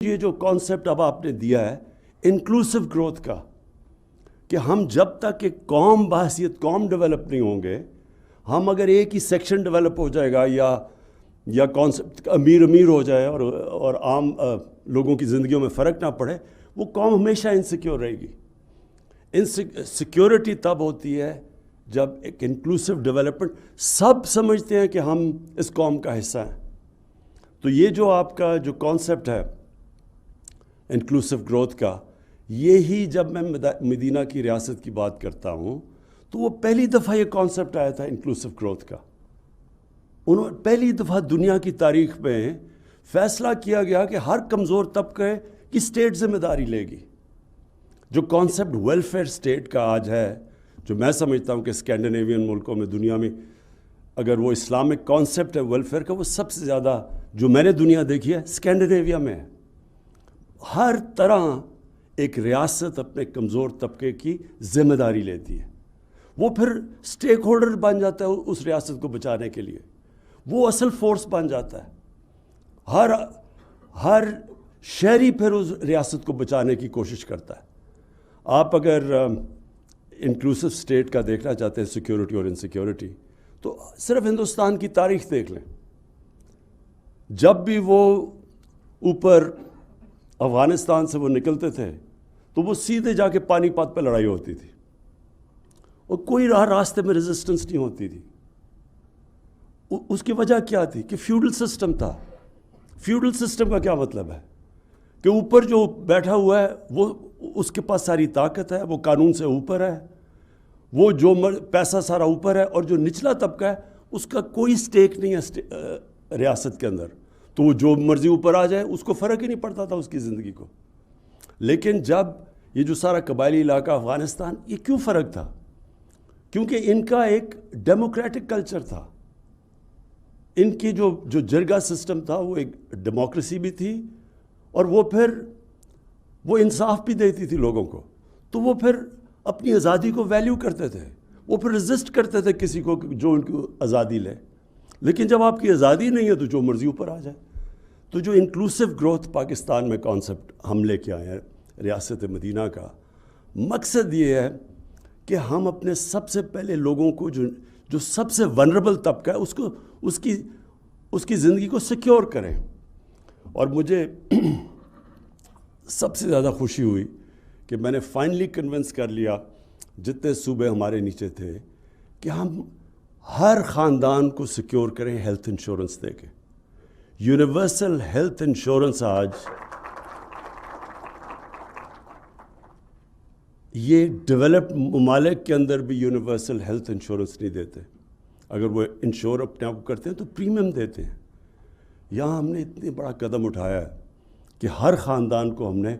یہ جو کانسیپٹ اب آپ نے دیا ہے انکلوسیو گروتھ کا، کہ ہم جب تک ایک قوم بحیثیت قوم ڈیولپ نہیں ہوں گے، ہم اگر ایک ہی سیکشن ڈیولپ ہو جائے گا یا کانسیپٹ امیر ہو جائے اور عام لوگوں کی زندگیوں میں فرق نہ پڑے، وہ قوم ہمیشہ انسیکیور رہے گی۔ سیکیورٹی تب ہوتی ہے جب ایک انکلوسیو ڈیولپمنٹ سب سمجھتے ہیں کہ ہم اس قوم کا حصہ ہیں۔ تو یہ جو آپ کا جو کانسیپٹ ہے انکلوسیو گروتھ کا، یہی جب میں مدینہ کی ریاست کی بات کرتا ہوں تو وہ پہلی دفعہ یہ کانسیپٹ آیا تھا انکلوسیو گروتھ کا۔ پہلی دفعہ دنیا کی تاریخ میں فیصلہ کیا گیا کہ ہر کمزور طبقے کی اسٹیٹ ذمہ داری لے گی۔ جو کانسیپٹ ویلفیئر اسٹیٹ کا آج ہے، جو میں سمجھتا ہوں کہ اسکینڈینیوین ملکوں میں دنیا میں اگر وہ اسلامک کانسیپٹ ہے ویلفیئر کا، وہ سب سے زیادہ جو میں نے دنیا دیکھی ہے اسکینڈینیویا میں ہے۔ ہر طرح ایک ریاست اپنے کمزور طبقے کی ذمہ داری لیتی ہے، وہ پھر سٹیک ہولڈر بن جاتا ہے اس ریاست کو بچانے کے لیے، وہ اصل فورس بن جاتا ہے۔ ہر شہری پھر اس ریاست کو بچانے کی کوشش کرتا ہے۔ آپ اگر انکلوسیو اسٹیٹ کا دیکھنا چاہتے ہیں سیکیورٹی اور انسیکیورٹی، تو صرف ہندوستان کی تاریخ دیکھ لیں۔ جب بھی وہ اوپر افغانستان سے وہ نکلتے تھے تو وہ سیدھے جا کے پانی پت پہ لڑائی ہوتی تھی، اور کوئی راستے میں ریزسٹنس نہیں ہوتی تھی۔ اس کی وجہ کیا تھی کہ فیوڈل سسٹم تھا۔ فیوڈل سسٹم کا کیا مطلب ہے کہ اوپر جو بیٹھا ہوا ہے وہ اس کے پاس ساری طاقت ہے، وہ قانون سے اوپر ہے، وہ جو پیسہ سارا اوپر ہے، اور جو نچلا طبقہ ہے اس کا کوئی سٹیک نہیں ہے ریاست کے اندر، تو وہ جو مرضی اوپر آ جائے اس کو فرق ہی نہیں پڑتا تھا اس کی زندگی کو۔ لیکن جب یہ جو سارا قبائلی علاقہ افغانستان، یہ کیوں فرق تھا؟ کیونکہ ان کا ایک ڈیموکریٹک کلچر تھا، ان کی جو جرگہ سسٹم تھا وہ ایک ڈیموکریسی بھی تھی، اور وہ پھر وہ انصاف بھی دیتی تھی لوگوں کو، تو وہ پھر اپنی آزادی کو ویلیو کرتے تھے، وہ پھر ریزسٹ کرتے تھے کسی کو جو ان کی آزادی لے۔ لیکن جب آپ کی آزادی نہیں ہے تو جو مرضی اوپر آ جائے۔ تو جو انکلوسیو گروتھ پاکستان میں کانسیپٹ ہم لے کے آئے ہیں ریاست مدینہ کا، مقصد یہ ہے کہ ہم اپنے سب سے پہلے لوگوں کو جو سب سے ونربل طبقہ ہے اس کی زندگی کو سیکیور کریں۔ اور مجھے سب سے زیادہ خوشی ہوئی کہ میں نے فائنلی کنونس کر لیا جتنے صوبے ہمارے نیچے تھے کہ ہم ہر خاندان کو سیکیور کریں ہیلتھ انشورنس دے کے۔ یونیورسل ہیلتھ انشورنس آج یہ ڈیولپڈ ممالک کے اندر بھی یونیورسل ہیلتھ انشورنس نہیں دیتے۔ اگر وہ انشور اپنے آپ کو کرتے ہیں تو پریمیم دیتے ہیں۔ یہاں ہم نے اتنی بڑا قدم اٹھایا ہے کہ ہر خاندان کو ہم نے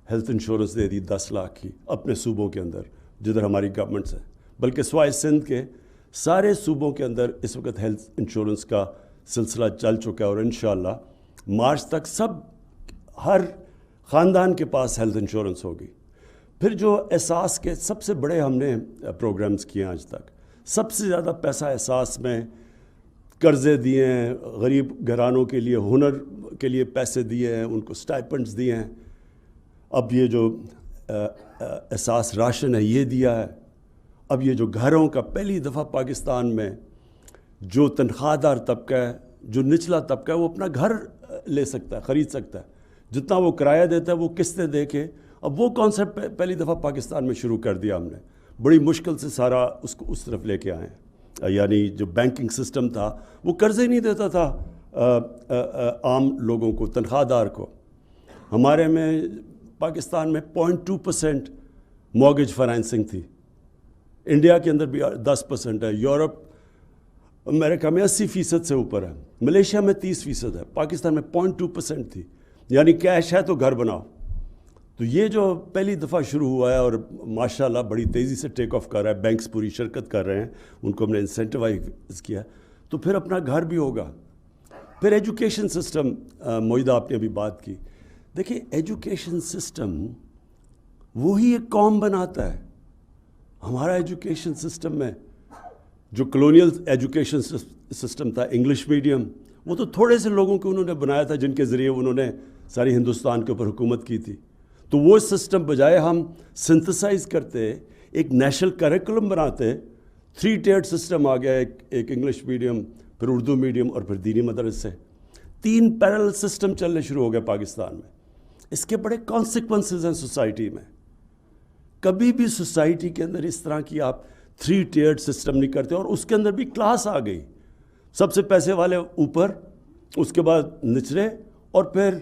ہیلتھ انشورنس دے دی 10 لاکھ کی اپنے صوبوں کے اندر جدھر ہماری گورنمنٹس ہے، بلکہ سوائے سندھ کے سارے صوبوں کے اندر اس وقت ہیلتھ انشورنس کا سلسلہ چل چکا ہے، اور انشاءاللہ مارچ تک ہر خاندان کے پاس ہیلتھ انشورنس ہوگی۔ پھر جو احساس کے سب سے بڑے ہم نے پروگرامز کیے ہیں آج تک، سب سے زیادہ پیسہ احساس میں قرضے دیے ہیں، غریب گھرانوں کے لیے ہنر کے لیے پیسے دیے ہیں، ان کو سٹائپنڈز دیے ہیں۔ اب یہ جو احساس راشن ہے یہ دیا ہے۔ اب یہ جو گھروں کا پہلی دفعہ پاکستان میں جو تنخواہ دار طبقہ ہے، جو نچلا طبقہ ہے، وہ اپنا گھر لے سکتا ہے، خرید سکتا ہے۔ جتنا وہ کرایہ دیتا ہے وہ قسطیں دے کے، اب وہ کانسیپٹ پہلی دفعہ پاکستان میں شروع کر دیا ہم نے۔ بڑی مشکل سے سارا اس کو اس طرف لے کے آئے ہیں۔ یعنی جو بینکنگ سسٹم تھا وہ قرضے نہیں دیتا تھا عام لوگوں کو، تنخواہ دار کو۔ ہمارے میں پاکستان میں 0.2% مورگیج فائنینسنگ تھی، انڈیا کے اندر بھی 10% ہے، یورپ امریکہ میں 80% سے اوپر ہے، ملیشیا میں 30% ہے، پاکستان میں 0.2% تھی۔ یعنی کیش ہے تو گھر بناؤ۔ تو یہ جو پہلی دفعہ شروع ہوا ہے اور ماشاءاللہ بڑی تیزی سے ٹیک آف کر رہا ہے، بینکس پوری شرکت کر رہے ہیں، ان کو ہم نے انسینٹیوائز کیا، تو پھر اپنا گھر بھی ہوگا۔ پھر ایجوکیشن سسٹم، معاہدہ آپ نے ابھی بات کی، دیکھیں ایجوکیشن سسٹم وہی ایک قوم بناتا ہے۔ ہمارا ایجوکیشن سسٹم میں جو کلونیل ایجوکیشن سسٹم تھا، انگلش میڈیم، وہ تو تھوڑے سے لوگوں کو انہوں نے بنایا تھا جن کے ذریعے انہوں نے ساری ہندوستان کے اوپر حکومت کی تھی. تو وہ سسٹم بجائے ہم سنتھسائز کرتے, ایک نیشنل کریکولم بناتے, 3 ٹیئرڈ سسٹم آ گیا, ایک انگلش میڈیم, پھر اردو میڈیم اور پھر دینی مدرسے. 3 پیرل سسٹم چلنے شروع ہو گئے پاکستان میں. اس کے بڑے کانسیکوینسز ہیں سوسائٹی میں. کبھی بھی سوسائٹی کے اندر اس طرح کی آپ 3 ٹیئرڈ سسٹم نہیں کرتے, اور اس کے اندر بھی کلاس آ گئی. سب سے پیسے والے اوپر, اس کے بعد نچلے, اور پھر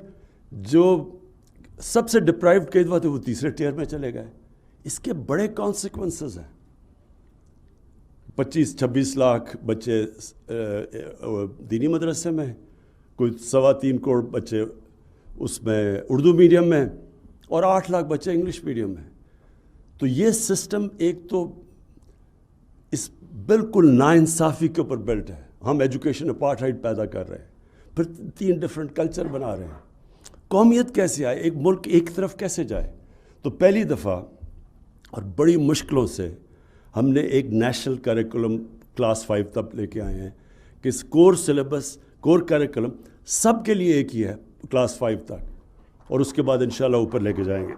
جو سب سے ڈپرائیوڈ قید ہوتے وہ تیسرے ٹیئر میں چلے گئے. اس کے بڑے کانسیکوینسز ہیں. 25-26 لاکھ بچے دینی مدرسے میں, کوئی 3.25 کروڑ بچے اس میں اردو میڈیم میں, اور 8 لاکھ بچے انگلش میڈیم میں. تو یہ سسٹم ایک تو اس بالکل ناانصافی کے اوپر بلٹ ہے. ہم ایجوکیشن اپارٹھائڈ پیدا کر رہے ہیں, پھر 3 ڈفرینٹ کلچر بنا رہے ہیں. قومیت کیسے آئے, ایک ملک ایک طرف کیسے جائے؟ تو پہلی دفعہ اور بڑی مشکلوں سے ہم نے ایک نیشنل کریکولم کلاس 5 تک لے کے آئے ہیں کہ اس کور سلیبس, کور کریکولم سب کے لیے ایک ہی ہے کلاس 5 تک, اور اس کے بعد انشاءاللہ اوپر لے کے جائیں گے.